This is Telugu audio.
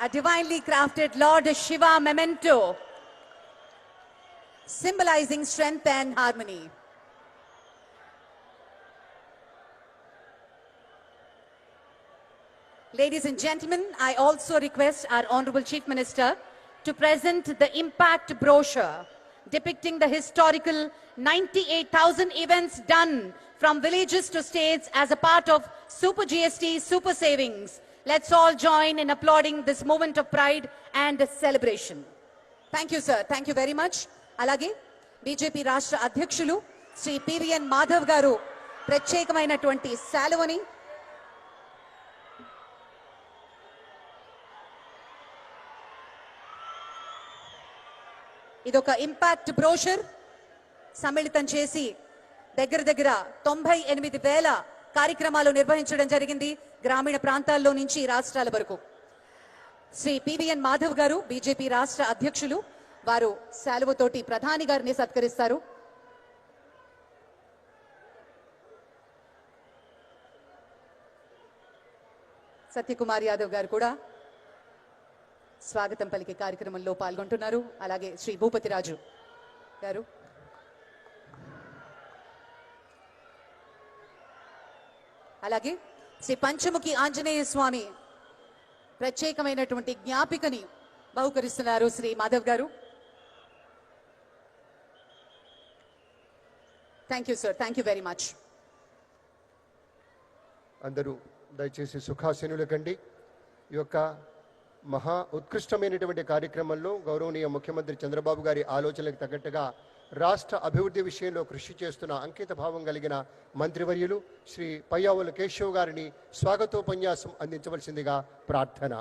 a divinely crafted Lord Shiva memento, symbolizing strength and harmony. Ladies and gentlemen, I also request our Honorable Chief Minister to present the impact brochure depicting the historical 98,000 events done from villages to states as a part of Super GST Super Savings. Let's all join in applauding this moment of pride and celebration. Thank you, sir. Thank you very much. Alage, BJP Rashtra Adhyakshulu, Sri PVN Madhav Garu, ప్రత్యేకమైనటువంటి శాలువని ఇదొక ఇంపాక్ట్ బ్రోషర్ సమ్మిళితం చేసి దగ్గర 98,000 కార్యక్రమాలు నిర్వహించడం జరిగింది గ్రామీణ ప్రాంతాల్లో నుంచి రాష్ట్రాల వరకు. శ్రీ పివిఎన్ మాధవ్ గారు బీజేపీ రాష్ట్ర అధ్యక్షులు వారు శాలువతోటి ప్రధాని గారిని సత్కరిస్తారు. సత్యకుమార్ యాదవ్ గారు కూడా స్వాగతం పలికే కార్యక్రమంలో పాల్గొంటున్నారు. అలాగే శ్రీ భూపతి రాజు గారు, అలాగే శ్రీ పంచముఖి ఆంజనేయ స్వామి ప్రత్యేకమైనటువంటి జ్ఞాపికని బహుకరిస్తున్నారు శ్రీ మాధవ్ గారు. Thank you sir, thank you very much. అందరూ దయచేసి సుఖాసీనులు కండి. ఈ యొక్క మహా ఉత్కృష్టమైనటువంటి కార్యక్రమంలో గౌరవనీయ ముఖ్యమంత్రి చంద్రబాబు గారి ఆలోచనలకు తగ్గట్టుగా రాష్ట్ర అభివృద్ధి విషయంలో కృషి చేస్తున్న అంకిత భావం కలిగిన మంత్రివర్యులు శ్రీ పయ్యావుల కేశవ్ గారిని స్వాగతోపన్యాసం అందించవలసిందిగా ప్రార్థన.